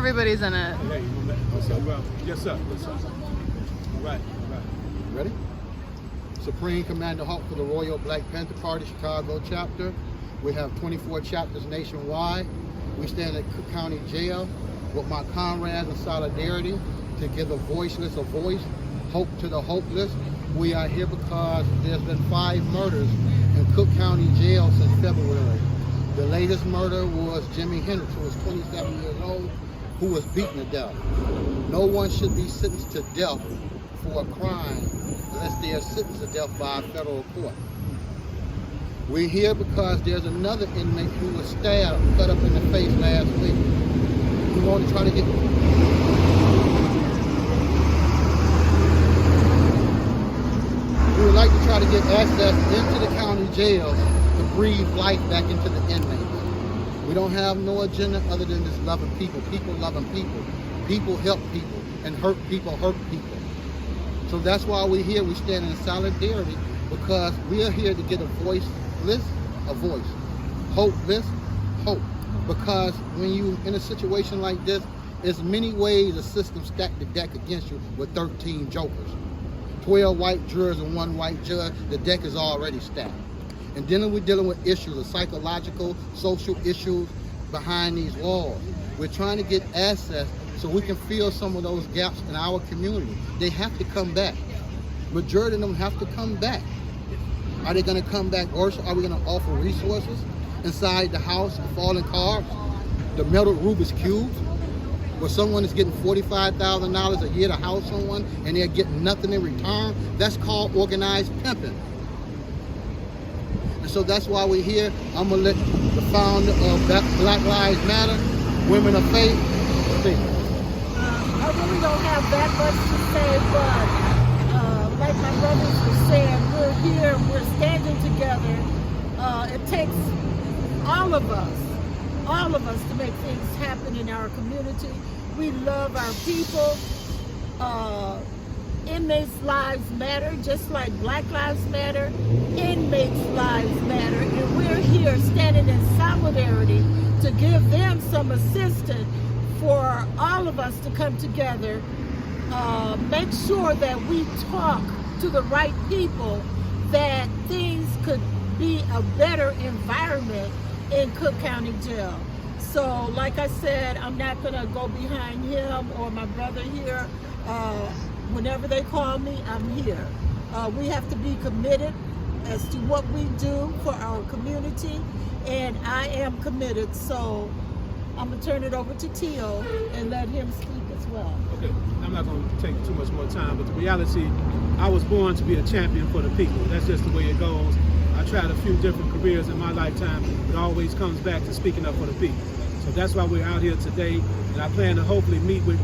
Everybody's in it. Hey, yes, sir. Yes, sir. All right. Ready? Supreme Commander Hawk for the Royal Black Panther Party, Chicago chapter. We have 24 chapters nationwide. We stand at Cook County Jail with my comrades in solidarity to give the voiceless a voice, hope to the hopeless. We are here because there's been 5 murders in Cook County Jail since February. The latest murder was Jimmy Hendricks, who was 27 years old, who was beaten to death. No one should be sentenced to death for a crime unless they are sentenced to death by a federal court. We're here because there's another inmate who was stabbed, cut up in the face last week. We want to try to get... We would like to try to get access into the county jails to breathe life back into the inmates. We don't have no agenda other than just loving people, people loving people. People help people, and hurt people hurt people. So that's why we're here. We stand in solidarity because we are here to get a voiceless a voice, hopeless hope. Because when you in a situation like this, there's many ways the system stacked the deck against you with 13 jokers. 12 white jurors and 1 white judge, the deck is already stacked. And then we're dealing with issues of psychological, social issues behind these walls. We're trying to get access so we can fill some of those gaps in our community. They have to come back. Majority of them have to come back. Are they gonna come back, or are we gonna offer resources inside the house, the fallen cars, the metal Rubik's cubes, where someone is getting $45,000 a year to house someone and they're getting nothing in return? That's called organized pimping. And so that's why we're here. I'm gonna let the founder of Black Lives Matter, Women of Faith, speak. I really don't have that much to say, but like my brothers were saying, we're here, we're standing together. It takes all of us to make things happen in our community. We love our people. Inmates' lives matter, just like Black Lives Matter. Inmates' lives matter, and we're here standing in solidarity to give them some assistance for all of us to come together, make sure that we talk to the right people, that things could be a better environment in Cook County Jail. So like I said, I'm not gonna go behind him or my brother here. Whenever they call me, I'm here. We have to be committed as to what we do for our community, and I am committed. So I'm gonna turn it over to Tio and let him speak as well. Okay, I'm not gonna take too much more time, but the reality, I was born to be a champion for the people. That's just the way it goes. I tried a few different careers in my lifetime. It always comes back to speaking up for the people. So that's why we're out here today, and I plan to hopefully meet with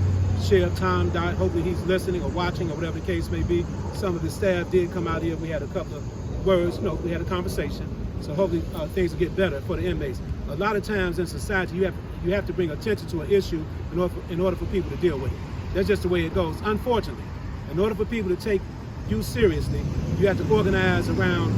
Sheriff Tom Dot. Hopefully he's listening or watching or whatever the case may be. Some of the staff did come out here. We had a couple of words, we had a conversation. So hopefully things will get better for the inmates. A lot of times in society, you have to bring attention to an issue in order for people to deal with it. That's just the way it goes. Unfortunately, in order for people to take you seriously, you have to organize around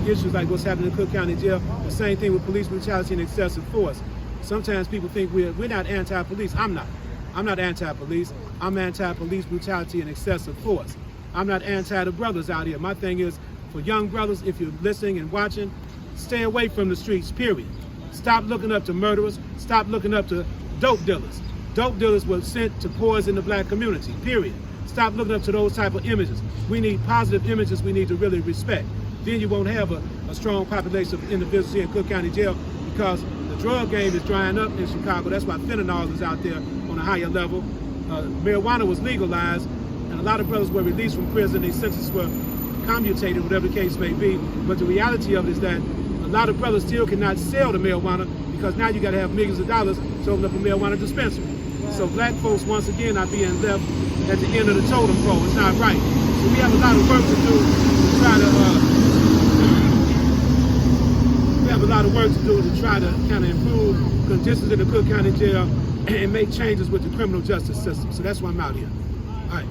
issues like what's happening in Cook County Jail. The same thing with police brutality and excessive force. Sometimes people think we're not anti-police. I'm not. I'm not anti-police. I'm anti-police brutality and excessive force. I'm not anti the brothers out here. My thing is, for young brothers, if you're listening and watching, stay away from the streets, period. Stop looking up to murderers. Stop looking up to dope dealers. Dope dealers were sent to poison the black community, period. Stop looking up to those type of images. We need positive images we need to really respect. Then you won't have a strong population of individuals here in Cook County Jail, because the drug game is drying up in Chicago. That's why fentanyl is out there on a higher level. Marijuana was legalized, and a lot of brothers were released from prison. Their sentences were commutated, whatever the case may be. But the reality of it is that a lot of brothers still cannot sell the marijuana, because now you got to have millions of dollars to open up a marijuana dispensary. Right. So black folks, once again, are being left at the end of the totem pole. It's not right. So we have a lot of work to do to try to kind of improve conditions in the Cook County Jail and make changes with the criminal justice system. So that's why I'm out here. All right.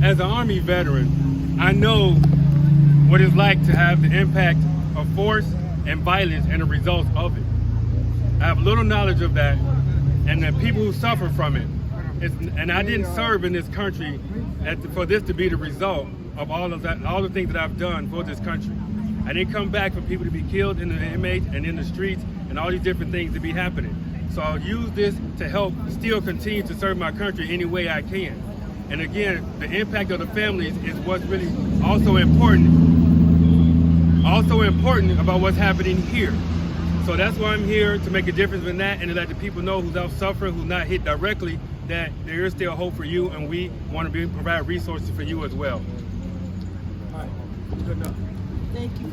As an Army veteran, I know what it's like to have the impact of force and violence and the results of it. I have little knowledge of that, and the people who suffer from it. And I didn't serve in this country for this to be the result of all the things that I've done for this country. I didn't come back for people to be killed in the inmates and in the streets and all these different things to be happening. So I'll use this to help still continue to serve my country any way I can. And again, the impact of the families is what's really also important about what's happening here. So that's why I'm here, to make a difference in that and to let the people know who's out suffering, who's not hit directly, that there is still hope for you, and we want to provide resources for you as well. All right, good enough. Thank you.